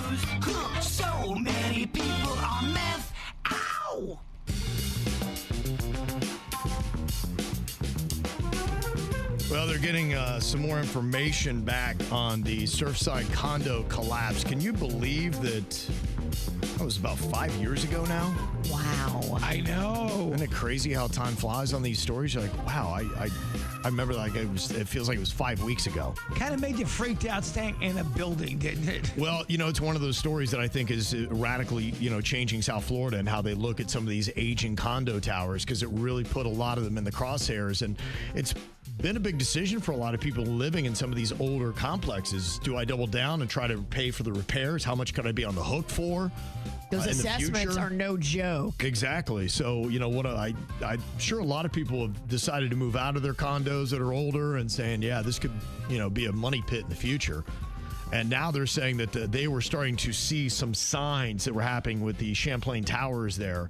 news. So many people on meth. Ow! Well, they're getting some more information back on the Surfside condo collapse. Can you believe that was about 5 years ago now? Wow. I know. Isn't it crazy how time flies on these stories? You're like, wow, I remember like it feels like it was 5 weeks ago. Kind of made you freaked out staying in a building, didn't it? Well, it's one of those stories that I think is radically, changing South Florida and how they look at some of these aging condo towers, because it really put a lot of them in the crosshairs. And it's been a big decision for a lot of people living in some of these older complexes. Do I double down and try to pay for the repairs? How much could I be on the hook for? Those assessments are no joke. Exactly. So, I'm sure a lot of people have decided to move out of their condos that are older and saying, yeah, this could, be a money pit in the future. And now they're saying that they were starting to see some signs that were happening with the Champlain Towers there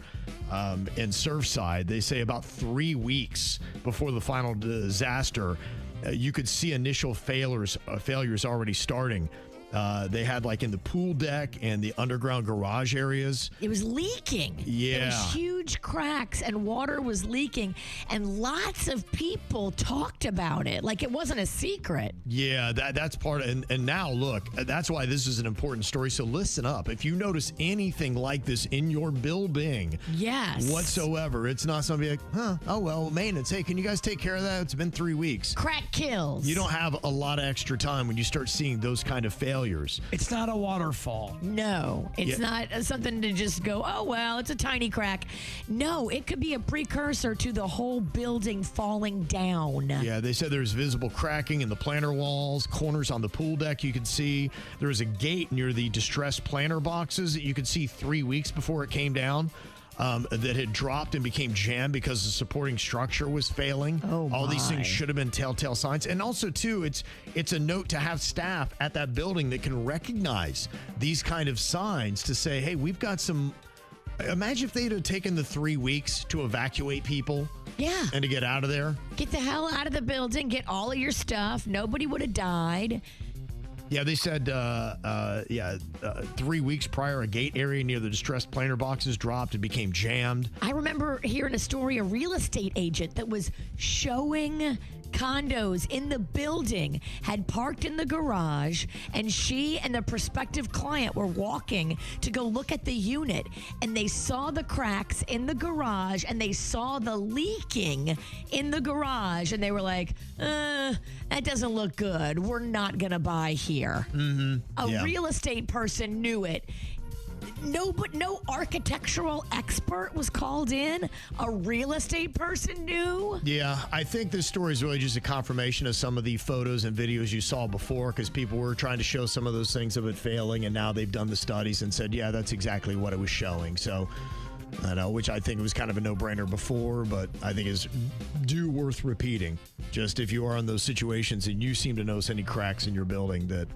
in Surfside. They say about 3 weeks before the final disaster, you could see initial failures already starting. They had like in the pool deck and the underground garage areas. It was leaking. Yeah. There was huge cracks and water was leaking, and lots of people talked about it. Like it wasn't a secret. Yeah, that's part of, and now look, that's why this is an important story. So listen up. If you notice anything like this in your building, yes, whatsoever, it's not somebody like, oh well, maintenance. Hey, can you guys take care of that? It's been 3 weeks. Crack kills. You don't have a lot of extra time when you start seeing those kind of failures. It's not a waterfall. No, it's not something to just go, oh, well, it's a tiny crack. No, it could be a precursor to the whole building falling down. Yeah, they said there's visible cracking in the planter walls, corners on the pool deck you could see. There was a gate near the distressed planter boxes that you could see 3 weeks before it came down. That had dropped and became jammed because the supporting structure was failing. All these things should have been telltale signs. And also, too, it's a note to have staff at that building that can recognize these kind of signs to say, hey, we've got some... Imagine if they'd have taken the 3 weeks to evacuate people. Yeah. And to get out of there. Get the hell out of the building. Get all of your stuff. Nobody would have died. Yeah, they said, 3 weeks prior, a gate area near the distressed planter boxes dropped and became jammed. I remember hearing a story, a real estate agent that was showing condos in the building had parked in the garage, and she and the prospective client were walking to go look at the unit, and they saw the cracks in the garage and they saw the leaking in the garage, and they were like, that doesn't look good. We're not going to buy here. Mm-hmm. A real estate person knew it. No architectural expert was called in. A real estate person knew. Yeah, I think this story is really just a confirmation of some of the photos and videos you saw before, because people were trying to show some of those things of it failing, and now they've done the studies and said, yeah, that's exactly what it was showing. So, I know, which I think was kind of a no-brainer before, but I think is worth repeating. Just if you are in those situations and you seem to notice any cracks in your building, that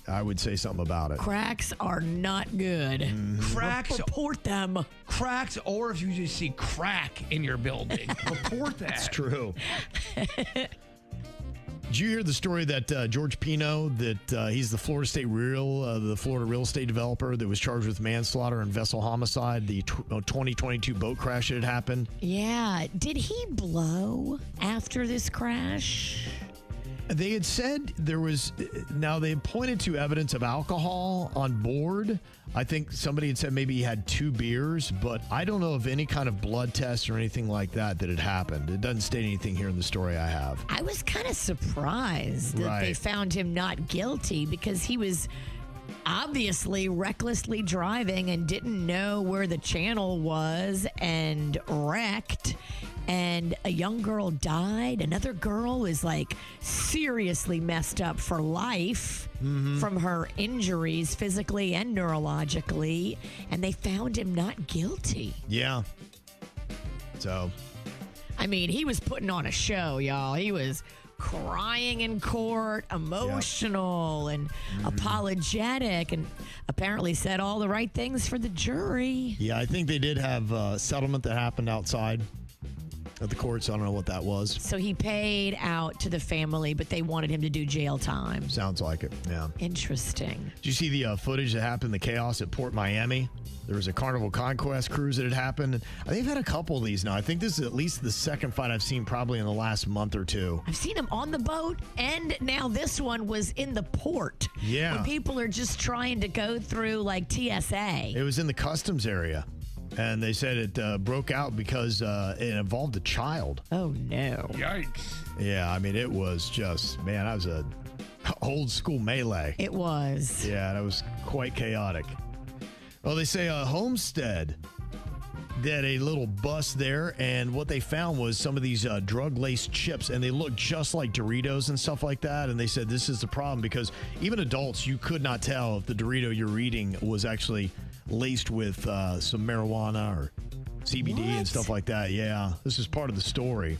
I would say something about it. Cracks are not good. Mm-hmm. Cracks. Report them. Cracks, or if you just see crack in your building, report that. That's true. Did you hear the story that George Pino, that he's the Florida real estate developer that was charged with manslaughter and vessel homicide, the 2022 boat crash that had happened? Yeah. Did he blow after this crash? They had said now they had pointed to evidence of alcohol on board. I think somebody had said maybe he had 2 beers, but I don't know of any kind of blood test or anything like that had happened. It doesn't state anything here in the story I have. I was kind of surprised that they found him not guilty, because he was obviously recklessly driving and didn't know where the channel was and wrecked. And a young girl died. Another girl was like seriously messed up for life from her injuries physically and neurologically. And they found him not guilty. Yeah. So. I mean, he was putting on a show, y'all. He was crying in court, emotional and apologetic, and apparently said all the right things for the jury. Yeah, I think they did have a settlement that happened outside. at the courts. I don't know what that was. So he paid out to the family, but they wanted him to do jail time. Sounds like it, yeah. Interesting. Did you see the footage that happened, the chaos at Port Miami? There was a Carnival Conquest cruise that had happened. They've had a couple of these now. I think this is at least the second fight I've seen probably in the last month or two. I've seen him on the boat, and now this one was in the port. Yeah. Where people are just trying to go through like TSA. It was in the customs area. And they said it broke out because it involved a child. Oh, no. Yikes. Yeah, I mean, it was just, man, that was a old school melee. It was. Yeah, that was quite chaotic. Well, they say Homestead did a little bust there, and what they found was some of these drug-laced chips, and they looked just like Doritos and stuff like that. And they said this is the problem because even adults, you could not tell if the Dorito you're eating was actually laced with some marijuana or CBD and stuff like that. Yeah, this is part of the story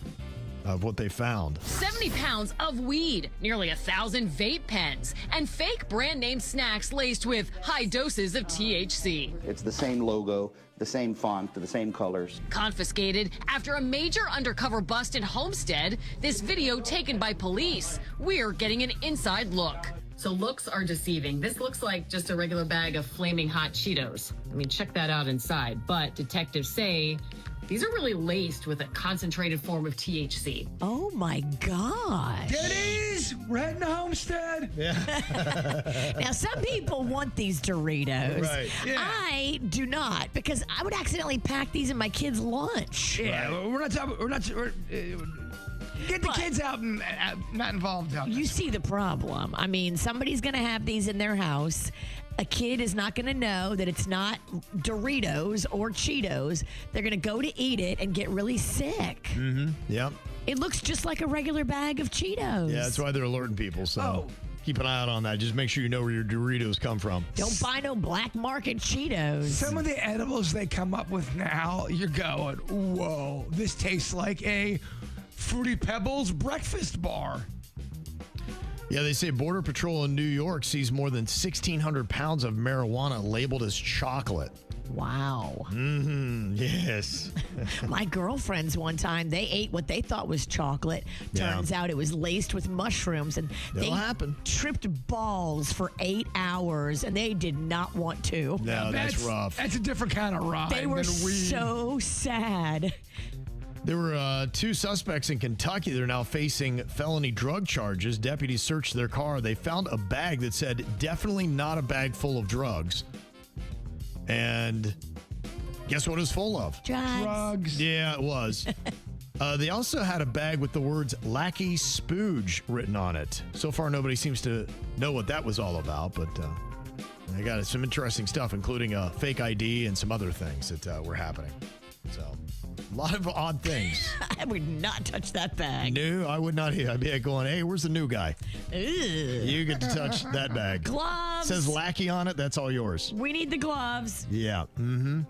of what they found. 70 pounds of weed, nearly 1,000 vape pens, and fake brand name snacks laced with high doses of THC. It's the same logo, the same font, the same colors. Confiscated after a major undercover bust in Homestead. This video taken by police. We're getting an inside look. So looks are deceiving. This looks like just a regular bag of flaming hot Cheetos. I mean, check that out inside. But detectives say these are really laced with a concentrated form of THC. Oh, my gosh. Denny's, we're heading to Homestead. Now, some people want these Doritos. Right. Yeah. I do not, because I would accidentally pack these in my kids' lunch. Yeah, we're not talking. Get the But- kids out and not involved out there. You see the problem. I mean, somebody's going to have these in their house. A kid is not going to know that it's not Doritos or Cheetos. They're going to go to eat it and get really sick. Yep. It looks just like a regular bag of Cheetos. Yeah, that's why they're alerting people. So keep an eye out on that. Just make sure you know where your Doritos come from. Don't buy no black market Cheetos. Some of the edibles they come up with now, you're going, whoa, this tastes like a Fruity Pebbles breakfast bar. Yeah, they say Border Patrol in New York sees more than 1,600 pounds of marijuana labeled as chocolate. Wow. Yes. My girlfriends one time, they ate what they thought was chocolate. Yeah. Turns out it was laced with mushrooms, and they That'll happen. tripped balls for 8 hours, and they did not want to. No, that's rough. That's a different kind of ride They were than weed. so sad. There were two suspects in Kentucky that are now facing felony drug charges. Deputies searched their car. They found a bag that said, definitely not a bag full of drugs. And guess what it was full of? Drugs. Yeah, it was. They also had a bag with the words Lacky, Spuge written on it. So far, nobody seems to know what that was all about, but they got some interesting stuff, including a fake ID and some other things that were happening. So, a lot of odd things. I would not touch that bag. No, I would not. I'd be going, hey, where's the new guy? Ugh. You get to touch that bag. Gloves. Says Lacky on it. That's all yours. We need the gloves. Yeah. Mm-hmm.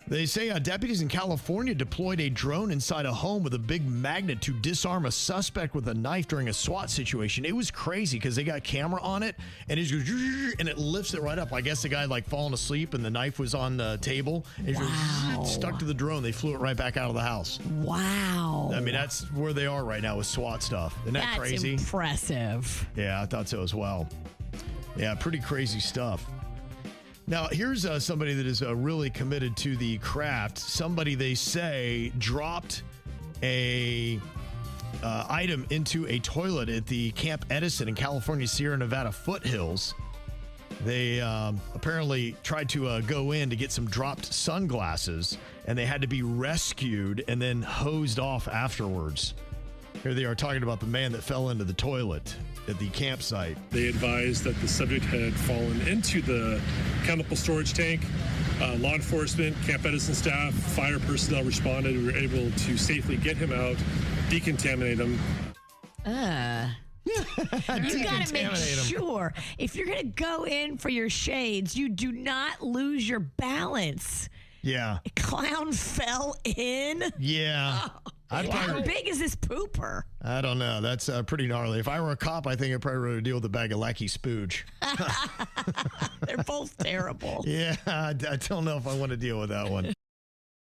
They say deputies in California deployed a drone inside a home with a big magnet to disarm a suspect with a knife during a SWAT situation. It was crazy because they got camera on it, and it goes, and it lifts it right up. I guess the guy like fallen asleep, and the knife was on the table. And it Wow. goes, stuck to the drone. They flew it right back out of the house. Wow. I mean, that's where they are right now with SWAT stuff. Isn't that That's crazy? impressive. Yeah, I thought so as well. Yeah, pretty crazy stuff. Now, here's somebody that is really committed to the craft. Somebody, they say, dropped a item into a toilet at the Camp Edison in California, Sierra Nevada foothills. They apparently tried to go in to get some dropped sunglasses, and they had to be rescued and then hosed off afterwards. Here they are talking about the man that fell into the toilet at the campsite. They advised that the subject had fallen into the chemical storage tank. Law enforcement, Camp Edison staff, fire personnel responded. We were able to safely get him out, decontaminate him. You got to make Decontaminate 'em. sure if you're going to go in for your shades, you do not lose your balance. Yeah. Clown fell in. Yeah. How big is this pooper? I don't know. That's pretty gnarly. If I were a cop, I think I'd probably rather deal with a bag of Lacky Spuge. They're both terrible. Yeah, I don't know if I want to deal with that one.